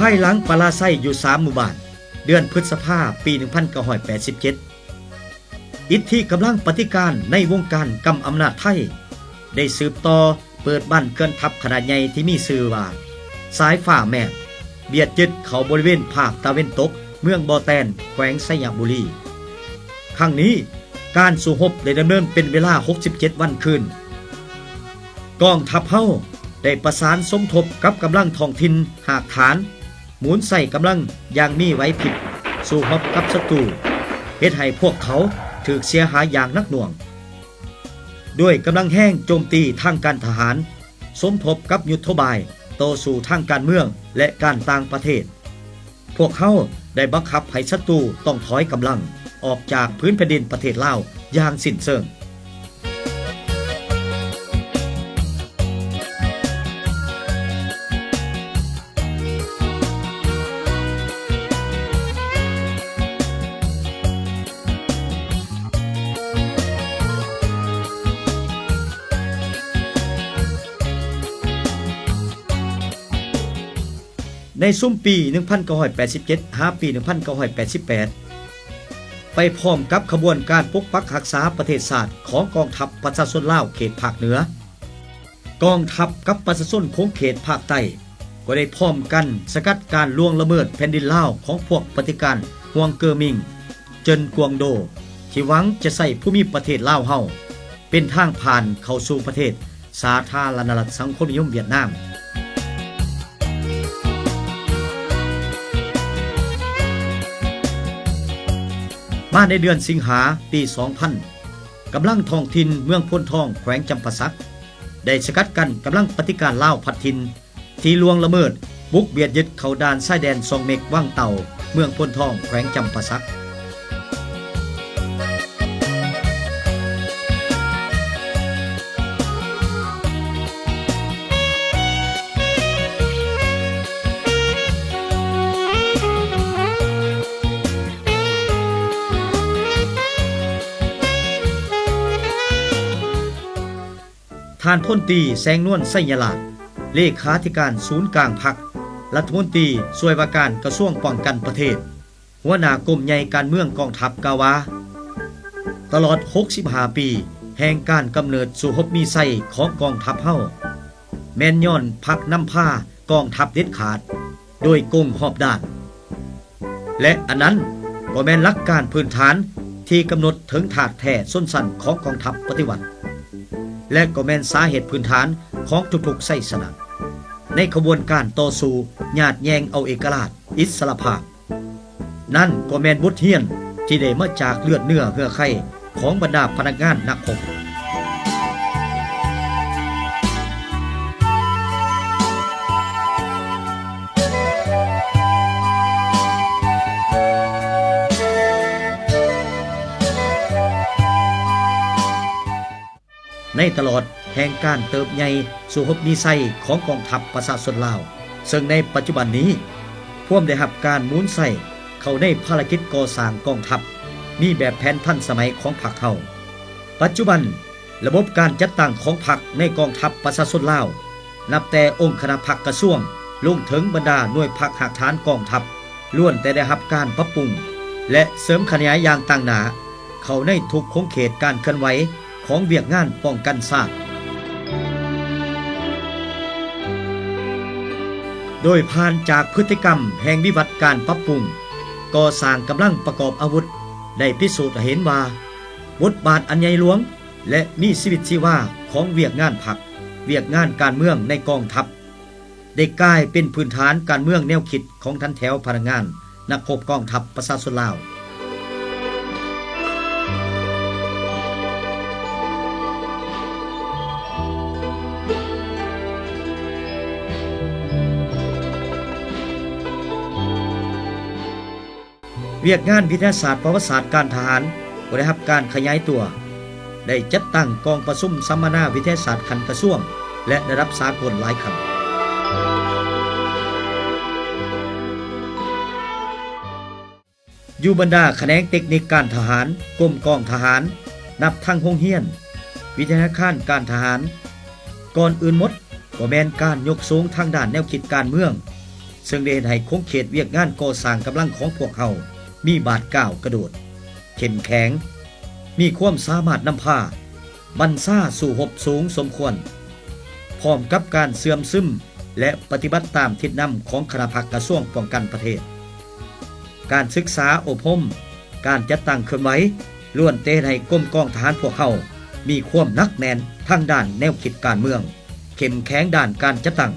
ภายหลังปลาไส้อยู่3หมู่บ้านเดือนพฤษภาคมปี 1987 อิทธิกำลังปฏิการในวงการกำอำนาจไทยได้สืบต่อเปิดบ้านเกินทัพขนาดใหญ่ที่มีชื่อว่าสายฟ้าแม่เบียดยึดเขาบริเวณภาคตะวันตกเมืองบ่อแตนแขวงสยามบุรีครั้งนี้การสู้รบได้ดำเนินเป็นเวลา67วันคืนกองทัพเฮาได้ประสานสมทบกับกำลังท้องถิ่นหากฐานหมุนใส่กำลังอย่างมีไหวพริบสู้รบกับศัตรูเฮ็ดให้พวกเขาถูกเสียหายอย่างหนักหน่วงด้วยกำลังแห้งโจมตีทางการทหารสมทบกับยุทธบายต่อสู้ทางการเมืองและการต่างประเทศพวกเขาได้บังคับให้ศัตรูต้องถอยกำลังออกจากพื้นแผ่นดินประเทศลาวอย่างสิ้นเชิง ในซุ้มปี 1987 หาปี 1988 ไปพร้อมกับขบวนการปกปักรักษาประเทศชาติของกองทัพประชาชนลาวเขตภาคเหนือกองทัพกับประชาชนของเขตภาคใต้ก็ได้พร้อมกันสกัดการล่วงละเมิดแผ่นดินลาวของพวกปฏิการฮวงเกอมิงเจินกวงโดที่หวังจะใส่ภูมิประเทศลาวเฮาเป็นทางผ่านเข้าสู่ประเทศสาธารณรัฐสังคมนิยมเวียดนามมาในเดือนสิงหาปี 2000 กำลังท้องถิ่นเมืองพ้นทองแขวงจำปาสักได้สกัดกันกำลังปฏิการลาวพัดถิ่นที่ล่วงละเมิดบุกเบียดยึดเข้าด่านชายแดน2เมกวังเต่าเมืองพ้นทองแขวงจำปาสักท่านพลตรีแสงนวลไสยลาภเลขาธิการศูนย์กลางพรรครัฐมนตรีช่วยว่าการกระทรวงป้องกันประเทศหัวหน้ากรมใหญ่การเมืองกองทัพกล่าวว่าตลอด65ปีแห่งการกำเนิดสู่หบมีไส้ของกองทัพเฮาแม่นย้อนพรรคนำพากองทัพเด็ดขาดโดยกงหอบด้านและอันนั้นก็แม่นหลักการพื้นฐานที่กำหนดถึงถาดแท้ส้นสันของกองทัพปฏิวัติและก็แม่นสาเหตุพื้นฐานของทุกๆไส้สนะในขบวนการต่อสู้ญาติแยงเอาเอกราชอิสรภาพนั่นก็แม่นบทเรียนที่ได้มาจากเลือดเนื้อเหือไข้ของบรรดาพนักงานนักรบในตลอดแห่งการเติบใหญ่สู่หบนิสัยของกองทัพประชาชนลาวซึ่งในปัจจุบันนี้พวกได้รับการหมุนใส่เข้าในภารกิจก่อสร้างกองทัพมีแบบแผนทันสมัยของพรรคเฮาปัจจุบันระบบการจัดตั้งของพรรคในกองทัพประชาชนลาวนับแต่องค์คณะพรรคกระทรวงลงถึงบรรดาหน่วยพรรคหากฐานกองทัพล้วนแต่ได้รับการปรับปรุงและเสริมขยายอย่างต่างหน้าเข้าในทุกขงเขตการเคลื่อนไหวของเวียกงานป้องกันชาติโดยผ่านจากพฤติกรรมแห่งวิวัฒน์การปรับปรุงก่อสร้างกำลังประกอบอาวุธได้พิสูจน์เห็นว่าบทบาทอันใหญ่หลวงและมีชีวิตชีวาของเวียกงานพรรคเวียกงานการเมืองในกองทัพได้กลายเป็นพื้นฐานการเมืองแนวคิดของทันแถวพนักงานนักรบกองทัพประชาชนลาวเวียกงานวิทยาศาสตร์ประวัติศาสตร์การทหารก็ได้รับการขยายตัวได้จัดตั้งกองประชุมสัมมนาวิทยาศาสตร์คันกระทรวงและระดับสากลหลายครั้งอยู่บรรดาแขนงเทคนิคการทหารกรมกองทหารนับทั้งโรงเรียนวิทยาคารการทหารก่อนอื่นหมดก็แม่นการยกสูงทางด้านแนวคิดการเมืองซึ่งได้ให้คงเขตเวียกงานก่อสร้างกำลังของพวกเขามีบาดก้าวกระโดดเข้มแข็งมีความสามารถนำพาบรรซ่าสู่หบสูงสมควรพร้อมกับการเสื่อมซึมและปฏิบัติตามทิศนำของคณะพรรคกระทรวงป้องกันประเทศการศึกษาอบรมการจัดตั้งเคลื่อนไหวล้วนแต่ให้กรมกองทหารพวกเขามีความหนักแน่นทางด้านแนวคิดการเมืองเข้มแข็งด้านการจัดตั้ง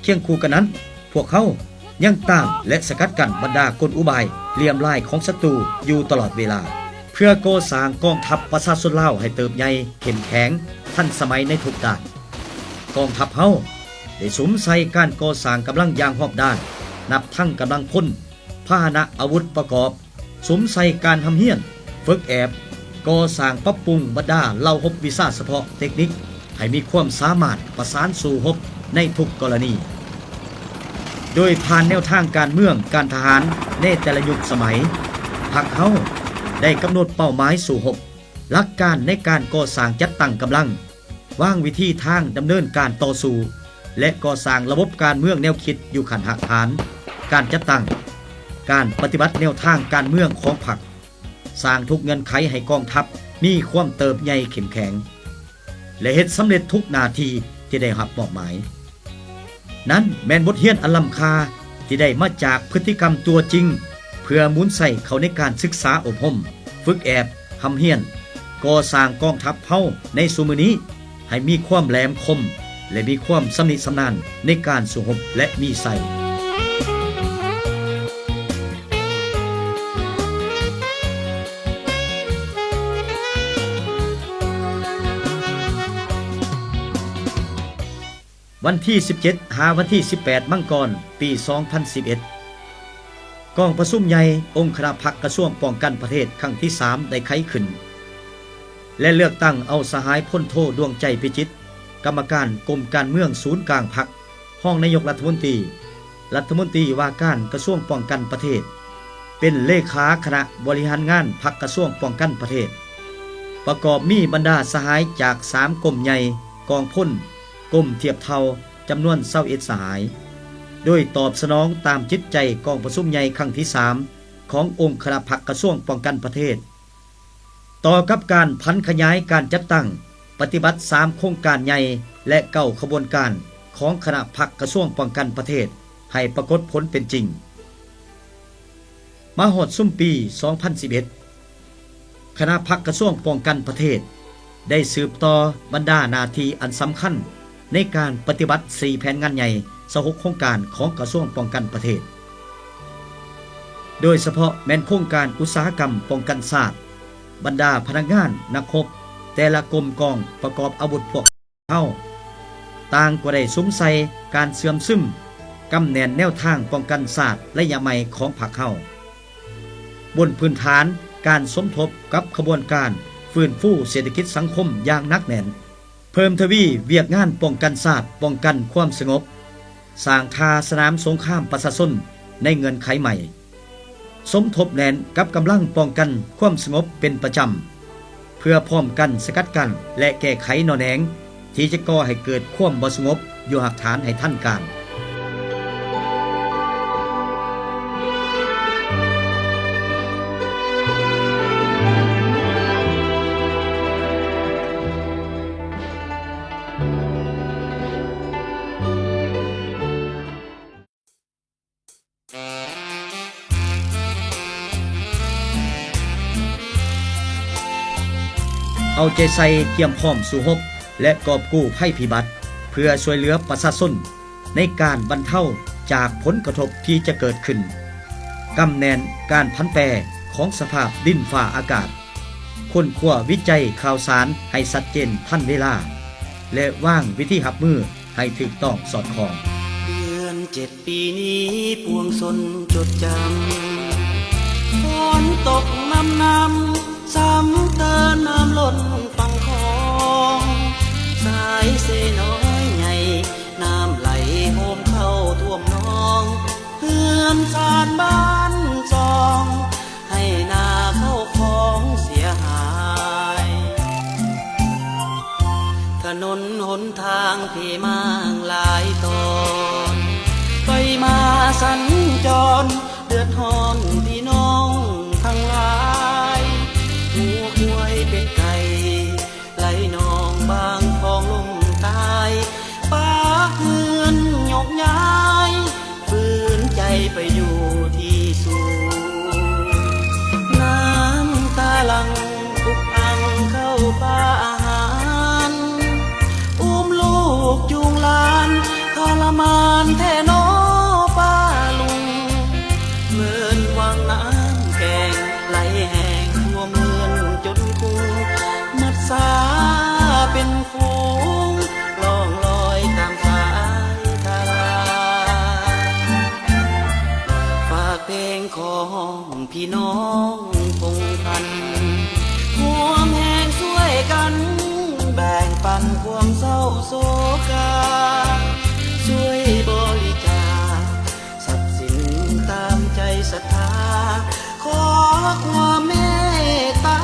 เคียงคู่กันนั้นพวกเขายังตามและสกัดกั้นบรรดากลอุบายเหลี่ยมลายของศัตรูอยู่ตลอดเวลาเพื่อก่อสร้างกองทัพประชาชนลาวให้เติบใหญ่เข้มแข็งทันสมัยในทุกด้านกองทัพเฮาได้สุมใส่การก่อสร้างกำลังอย่างรอบด้านนับทั้งกำลังพลพาหนะอาวุธประกอบสุมใส่การทำเฮียนฝึกแอบก่อสร้างปรับปรุงบรรดาเหล่ารบวิชาเฉพาะเทคนิคให้มีความสามารถประสานสู่รบในทุกกรณีโดยผ่านแนวทางการเมืองการทหารในแต่ละยุคสมัยพรรคเฮาได้กำหนดเป้าหมายสู่รบหลักการในการก่อสร้างจัดตั้งกำลังวางวิธีทางดำเนินการต่อสู้และก่อสร้างระบบการเมืองแนวคิดอยู่ขั้นหักฐานการจัดตั้งการปฏิบัติแนวทางการเมืองของพรรคสร้างทุกเงื่อนไขให้กองทัพมีความเติบใหญ่เข้มแข็งและเฮ็ดสำเร็จทุกหน้าที่ที่ได้รับมอบหมายนั้นแม่นบทเรียนอันล้ำค่าที่ได้มาจากพฤติกรรมตัวจริงเพื่อหมุนใส่เขาในการศึกษาอบรมฝึกแอบทำเฮียนก่อสร้างกองทัพเฮาในซุมื้อนี้ให้มีความแหลมคมและมีความสำนิสำนานในการสู้รบและมีใส่วันที่17หาวันที่18มังกรปี2011กองประชุมใหญ่องค์คณะพรรคกระทรวงป้องกันประเทศครั้งที่3ได้ไขขึ้นและเลือกตั้งเอาสหายพลโทดวงใจพิจิตรกรรมการกรมการเมืองศูนย์กลางพรรคห้องนายกรัฐมนตรีว่าการกระทรวงป้องกันประเทศเป็นเลขาคณะบริหารงานพรรคกระทรวงป้องกันประเทศประกอบมีบรรดาสหายจาก3กรมใหญ่กองพลกรมเทียบเท่าจำนวน21สหายโดยตอบสนองตามจิตใจกองประชุมใหญ่ครั้งที่3ขององค์คณะพรรคกระทรวงป้องกันประเทศต่อกับการพันขยายการจัดตั้งปฏิบัติ3โครงการใหญ่และ9ขบวนการของคณะพรรคกระทรวงป้องกันประเทศให้ปรากฏผลเป็นจริงมาฮอดซุมปี2011คณะพรรคกระทรวงป้องกันประเทศได้สืบต่อบรรดาหน้าที่อันสำคัญในการปฏิบัติ4แผนงานใหญ่26โครงการของกระทรวงป้องกันประเทศโดยเฉพาะแม่นโครงการอุตสาหกรรมป้องกันชาติบรรดาพนักงานนักรบแต่ละกรมกองประกอบอาวุธพวกเฮาต่างก็ได้สุมใส่การเสื่อมซึมกำแหน่งแนวทางป้องกันชาติระยะใหม่ของพรรคเฮาบนพื้นฐานการสมทบกับขบวนการฟื้นฟูเศรษฐกิจสังคมอย่างหนักแน่นเพิ่มทวีเวียกงานป้องกันชาติป้องกันความสงบสร้างท่าสนามสงครามประชาชนในเงื่อนไขใหม่สมทบแน่นกับกำลังป้องกันความสงบเป็นประจำเพื่อพร้อมกันสกัดกั้นและแก้ไขหน่อแหนงที่จะก่อให้เกิดความบ่สงบอยู่หากฐานให้ทันการเอาใจใส่เตรียมพร้อมสู่รบและกอบกู้ภัยพิบัติเพื่อช่วยเหลือประชาชนในการบรรเทาจากผลกระทบที่จะเกิดขึ้นกำแนนการพันแปรของสภาพดินฟ้าอากาศค้นคว้าวิจัยข่าวสารให้ชัดเจนทันเวลาและวางวิธีรับมือให้ถูกต้องสอดคล้องเดือน7ปีนี้ปวงชนจดจำฝนตกน้ำซ้ำเตินน้ำล้นฝั่งของสายเสน้อยใหญ่น้ำไหลโหมเข้าท่วมน้องเฮือนสานบ้านจองให้นาเข้าของเสียหายถนนหนทางที่มางหลายตอนไปมาสัญจรเดือดร้อนพี่น้องทั้งหลายหัวหวยเป็นไก่ไหลนองบางทองลงตายป้าเฮือนยกย้ายฝืนใจไปอยู่ที่สูงน้ำตาหลังทุกอังเข้าป่าอาหารอุ้มลูกจูงหลานทรมาน านแท่น้อป้าลุงเมินวังน้ำแกงไหลแห้งทั่วเมืองจนคูมัดสาเป็นฟูงล่องลอยตามสายตาฝากเพลงของพี่น้องพงพันห่วมแห่งช่วยกันแบ่งปันความเศร้าโศกาช่วยบริจาคทรัพย์สินตามใจศรัทธาขอความเมตตา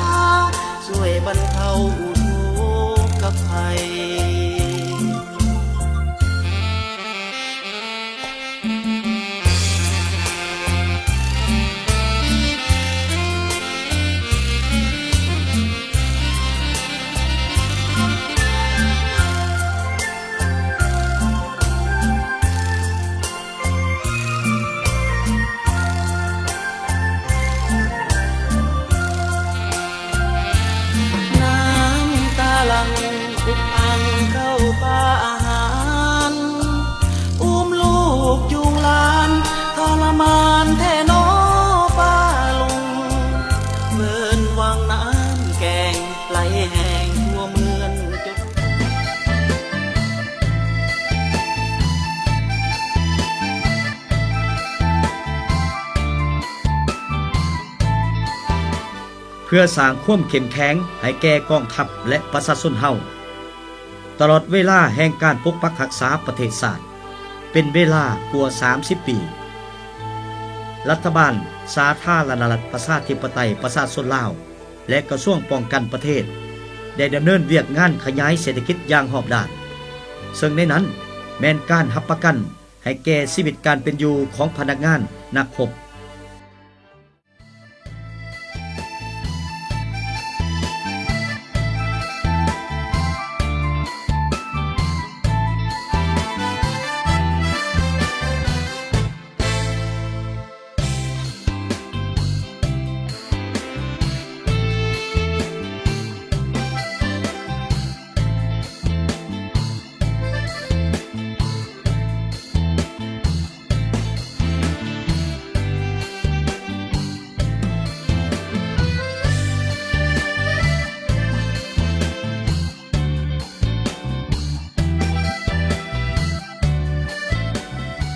ช่วยบรรเทาอุทกภัยอุกอังเข้าป่าอาหารอุ้มลูกจูงหลานทรมานแท่น้อป้าลุงเมินวังน้ำแกงไหลแห้งทั่วเมืองจนเพื่อสร้างความเข้มแข็งให้แก่กองทัพและประชาชนเฮาตลอดเวลาแห่งการปกปักรักษาประเทศชาติเป็นเวลากว่า30 ปีรัฐบาลสาธารณรัฐประชาธิปไตยประชาชนลาวและกระทรวงป้องกันประเทศได้ดำเนินเวียกงานขยายเศรษฐกิจอย่างรอบด้านซึ่งในนั้นแม้นการรับประกันให้แก่ชีวิตการเป็นอยู่ของพนักงานนักรบ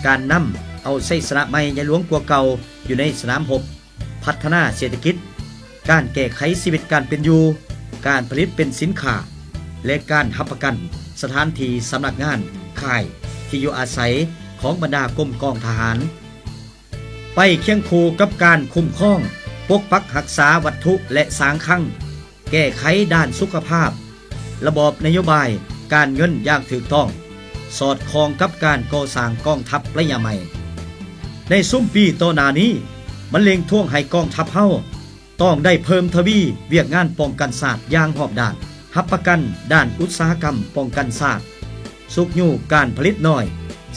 การนำเอาใช้สนะใหม่ใหญ่หลวงกว่าเก่าอยู่ในสนามรบพัฒนาเศรษฐกิจการแก้ไขชีวิตการเป็นอยู่การผลิตเป็นสินค้าและการรับประกันสถานที่สำนักงานค่ายที่อยู่อาศัยของบรรดากรมกองทหารไปเคียงคู่กับการคุ้มครองปกปักรักษาวัตถุและสร้างคั่งแก้ไขด้านสุขภาพระบอบนโยบายการเงินอย่างถูกต้องสอดคล้องกับการก่อสร้างกองทัพระยะใหม่ในซุ้มปีต่อหน้านี้มันเล็งท่วงให้กองทัพเฮาต้องได้เพิ่มทวีเวียกงานป้องกันชาติอย่างรอบด้านรับประกันด้านอุตสาหกรรมป้องกันชาติสุกยู่การผลิตน้อย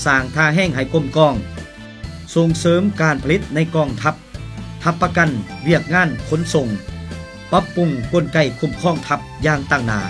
สร้างท่าแห้งให้กรมกองส่งเสริมการผลิตในกองทัพรับประกันเวียกงานขนส่งปรับปรุงกลไกคุ้มครองทัพอย่างต่างหน้า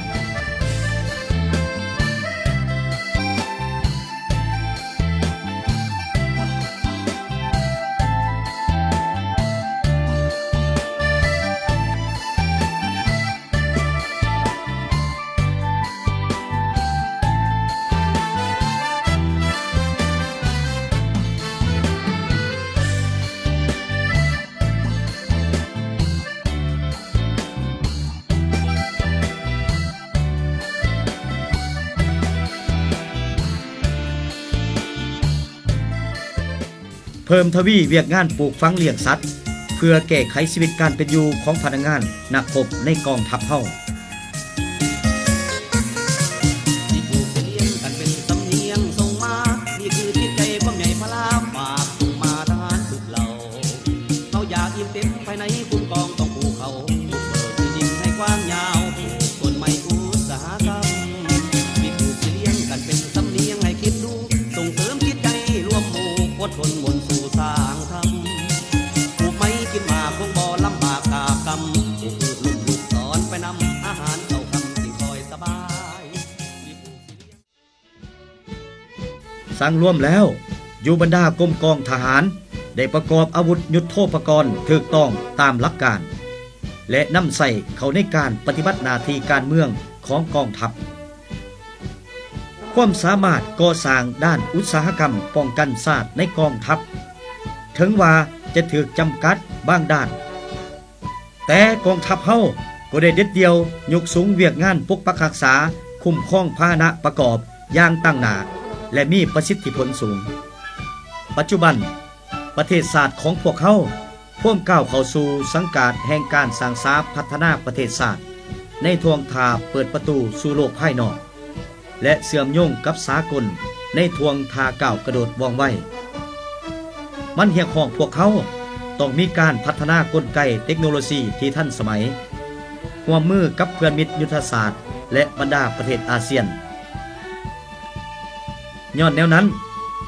เพิ่มทวีเวียกงานปลูกฝังเลี้ยงสัตว์เพื่อแก้ไขชีวิตการเป็นอยู่ของพนักงานนักรบในกองทัพเฮาที่ปลูกเลี้ยงกันเป็นสำเนียงส่งมานี่คือจิตใจความใหญ่พลาฝากส่งมาทหารทุกเหล่าเขาอยากอิ่มเต็มภายในคุ้มกองต้องภูเขาบุกเบิกที่ดินให้กว้างยาวคนไม่อุตสาหกรรมที่ปลูกเลี้ยงกันเป็นสำเนียงให้คิดดูส่งเสริมจิตใจรวมหมู่อดทนมนสู่สร้างธรรมปลูกไม้กินมาคงบ่ลำบากกากรรมปลูกลูกสอนไปนำ สั่งรวมแล้วอยู่บรรดากรมกองทหารได้ประกอบอาวุธยุทโธปกรณ์ถูกต้องตามหลักการและนำใส่เข้าในการปฏิบัติหน้าที่การเมืองของกองทัพความสามารถก่อสร้างด้านอุตสาหกรรมป้องกันชาติในกองทัพถึงว่าจะถูกจำกัดบางด้านแต่กองทัพเฮาก็ได้เด็ดเดียวยกสูงเวียกงานปกปักรักษาคุ้มครองพาหนะประกอบอย่างตั้งหน้าและมีประสิทธิผลสูงปัจจุบันประเทศชาติของพวกเขาพ่วงก้าวเข้าสู่สังกัดแห่งการสร้างสรรค์พัฒนาประเทศชาติในทวงทาเปิดประตูสู่โลกภายนอกและเสื่อมโยงกับสากลในทวงทาก้าวกระโดดว่องไวมันเรียกร้องพวกเขาต้องมีการพัฒนากลไกเทคโนโลยีที่ทันสมัยร่วมมือกับเพื่อนมิตรยุทธศาสตร์และบรรดาประเทศอาเซียนย้อนแนวนั้น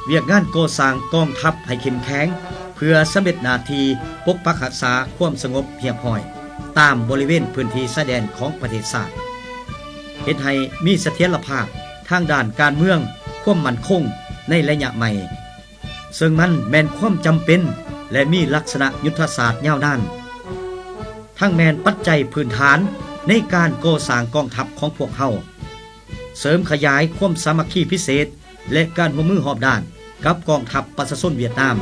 เวียกงานก่อสร้างกองทัพให้เข้มแข็งเพื่อสำเร็จหน้าที่ปกปักรักษาความสงบเรียบร้อยตามบริเวณพื้นที่ชายแดนของประเทศชาติเฮ็ดให้มีเสถียรภาพทางด้านการเมืองความมั่นคงในระยะใหม่ซึ่งมันแม่นความจำเป็นและมีลักษณะยุทธศาสตร์ยาวนานทั้งแม่นปัจจัยพื้นฐานในการก่อสร้างกองทัพของพวกเฮาเสริมขยายความสามัคคีพิเศษและการร่วมมือรอบด้านกับกองทัพประชาชนเวียดนาม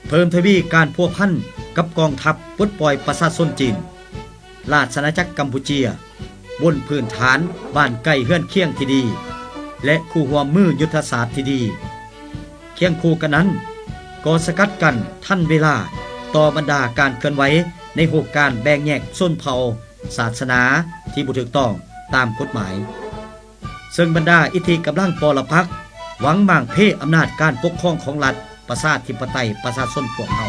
เพิ่มทวีการพัวพันกับกองทัพปลดปล่อยประชาชนจีนราชอาณาจักรกัมพูเชียบนพื้นฐานบ้านใกล้เฮือนเคียงที่ดีและคู่ร่วมมือยุทธศาสตร์ที่ดีเคียงคู่กันนั้นก็สกัดกันทันเวลาต่อบรรดาการเคลื่อนไหวในโหกการแบ่งแยกชนเผ่าศาสนาที่บ่ถูกต้องตามกฎหมายซึ่งบรรดาอิทธิกำลังปรปักษ์หวังมั่งเพอำนาจการปกครองของรัฐประชาธิปไตยประชาชนพวกเฮา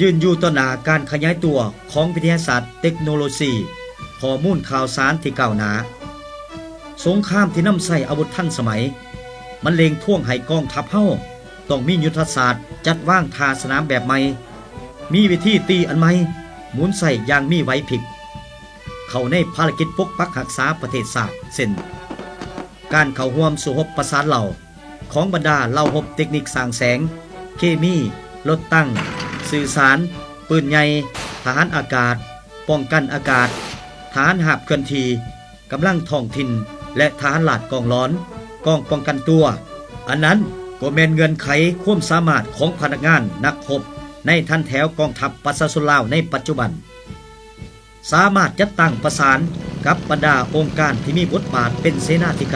ยืนอยู่ต่อหน้าการขยายตัวของวิทยาศาสตร์เทคโนโลยีข้อมูลข่าวสารที่ก้าวหน้าสงครามที่นำใส่อาวุธทันสมัยมันเล็งท่วงให้กองทัพเฮาต้องมียุทธศาสตร์จัดวางท่าสนามแบบใหม่มีวิธีตีอันใหม่หมุนใส่อย่างมีไหวพริบเข้าในภารกิจปกปักรักษาประเทศชาติเช่นการเข้าร่วมสู่รบประสานเหล่าของบรรดาเหล่ารบเทคนิคสร้างแสงเคมีรถตั้งสื่อสารปืนใหญ่ทหารอากาศ ป้องกันอากาศทหารหาบเคลื่อนที่กำลังท้องถิ่นและทหารลาดกองร้อนกองป้องกันตัวอันนั้นก็แม่นเงื่อนไขความสามารถของพนักงานนักรบในทันแถวกองทัพประชาชนลาวในปัจจุบันสามารถจัดตั้งประสานกับบรรดาองค์การที่มีบทบาทเป็นเสนาธิ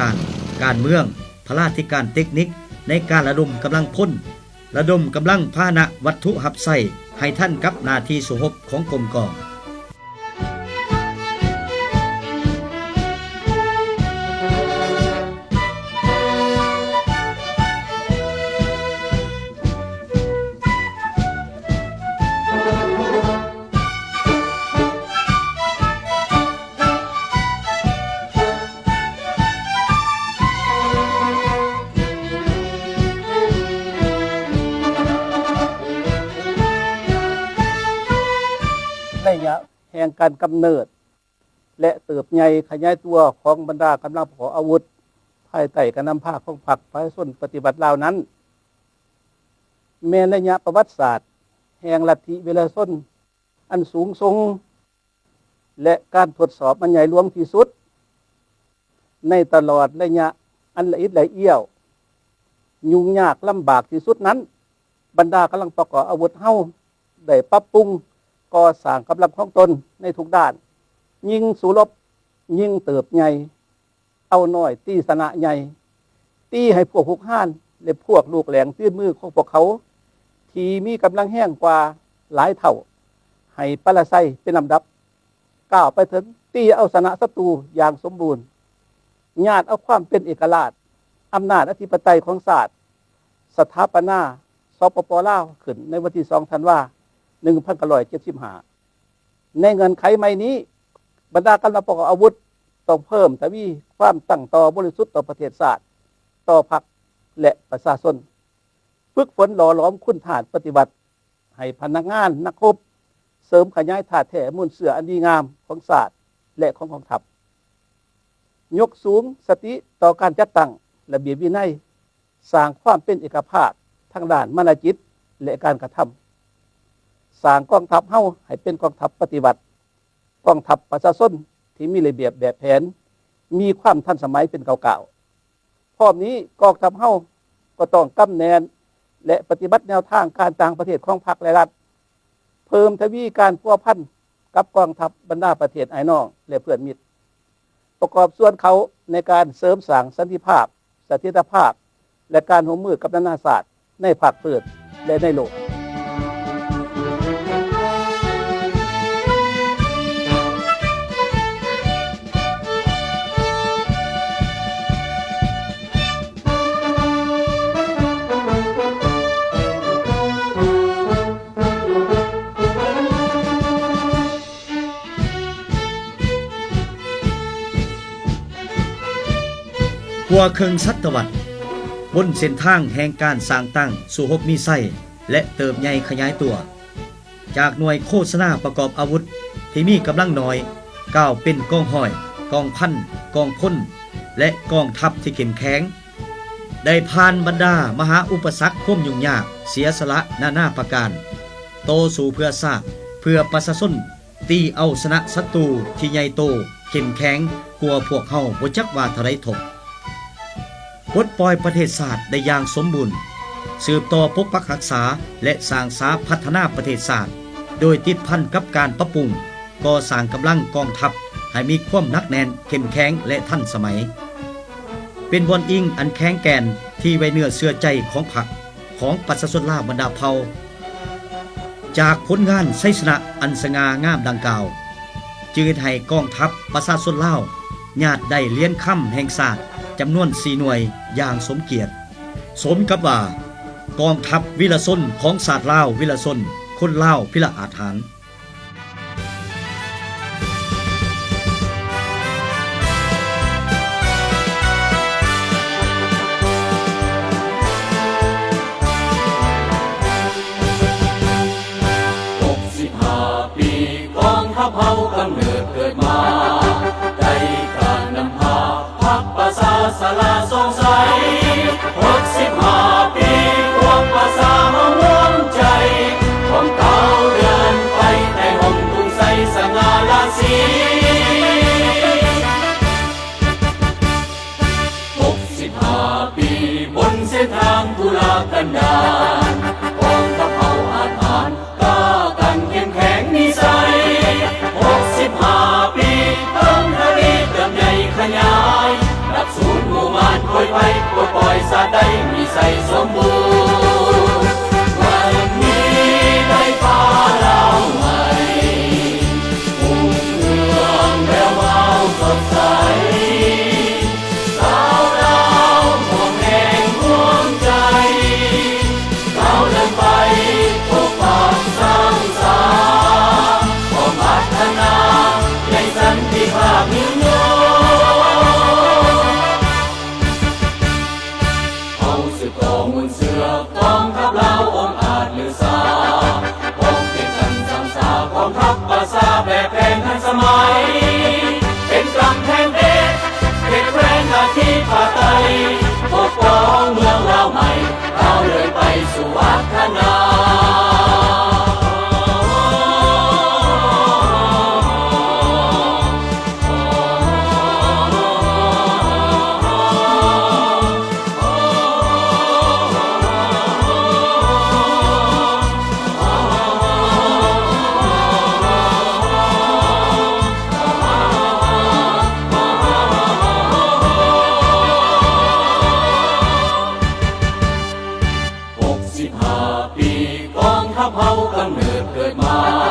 การเมืองพลาธิการเทคนิคในการระดมกำลังพลระดมกำลังพาหนะวัตถุหับใส่ให้ท่านกับหน้าที่สู้รบของกรมกองระยะแห่งการกำเนิดและเติบใหญ่ขยายตัวของบรรดากำลังผออาวุธภายใต้การนำพาของพรรคประชาชนปฏิบัติลาวนั้นแม้ระยะประวัติศาสตร์แห่งลัทธิเวลาชนอันสูงส่งและการทดสอบมันใหญ่หลวงที่สุดในตลอดระยะอันละเอียดละเอียวยุ่งยากลำบากที่สุดนั้นบรรดากำลังประกอบอาวุธเฮาได้ปรับปรุงก่อสร้างกำลังของตนในทุกด้านยิงสู้รบยิงเติบใหญ่เอาน้อยตีสนะใหญ่ตีให้พวกหุกห้านและพวกลูกแหลงตื้นมือของพวกเขาที่มีกำลังแห้งกว่าหลายเท่าให้ปละไซเป็นลำดับก้าวไปถึงตีเอาชนะศัตรูอย่างสมบูรณ์ญาติเอาความเป็นเอกราชอำนาจอธิปไตยของศาสตร์สถาปนาสปป.ลาวขึ้นในวันที่2 ธันวาคม 1975ในเงินไขใหม่นี้บรรดากำลังประกอบอาวุธต้องเพิ่มทวีความตั้งต่อบริสุทธิ์ต่อประเทศชาติต่อพรรคและประชาชนฝึกฝนหล่อหลอมคุณฐานปฏิบัติให้พนักงานนักรบเสริมขยายถาดแท้มูลเสื่ออันดีงามของศาสตร์และของกองทัพยกสูงสติต่อการจัดตั้งระเบียบวินัยสร้างความเป็นเอกภาพทางด้านมนจิตและการกระทำสร้างกองทัพเฮาให้เป็นกองทัพปฏิบัติกองทัพประชาชนที่มีระเบียบแบบแผนมีความทันสมัยเป็นเก่าๆพร้อมนี้กองทัพเฮาก็ต้องกำแนนและปฏิบัติแนวทางการต่างประเทศของพรรคและรัฐเพิ่มทวีการพัวพันกับกองทัพบรรดาประเทศไอ้น้องและเพื่อนมิตรประกอบส่วนเขาในการเสริมสร้างสันติภาพเสถียรภาพและการร่วมมือกับนานาชาติในภาคพื้นและในโลกกว่าครึ่งศตวรรษบนเส้นทางแห่งการสร้างตั้งสู่รบมีไส้และเติบใหญ่ขยายตัวจากหน่วยโฆษณาประกอบอาวุธที่มีกำลังน้อยก้าวเป็นกองห้อยกองพันกองพลและกองทัพที่เข้มแข็งได้ผ่านบรรดามหาอุปสรรคความยุ่งยากเสียสละนานาประการโตสู่เพื่อชาติเพื่อประชาชนตีเอาชนะศัตรูที่ใหญ่โตเข้มแข็งกลัวพวกเฮาบ่จักว่าเท่าใดทบปลดปล่อยประเทศชาติได้อย่างสมบูรณ์สืบต่อปกปักรักษาและสร้างสาพัฒนาประเทศชาติโดยติดพันกับการปรับปรุงก่อสร้างกำลังกองทัพให้มีความหนักแน่นเข้มแข็งและทันสมัยเป็นบอนอิงอันแข็งแกร่งที่ไว้เนื้อเชื่อใจของพรรคของประชาชนลาวบรรดาเผ่าจากผลงานชัยชนะอันสง่างามดังกล่าวจึงให้กองทัพประชาชนลาวญาติได้เหรียญค่ำแห่งชาติจำนวน4หน่วยอย่างสมเกียรติสมกับว่ากองทัพวิรชนของศาสตร์ลาววิรชนคนลาวพิละอาถรรพ์65 ปีกองทัพเฮากำเนิดเกิดมาได้การนำพาพรรคประชาสละสงสัย65 ปีพวกประชาเฮาห่วงใจของเก่าเดินไปแต่ห่มทุ่งใสสง่า กองทัพเฮากำเนิดเกิดมา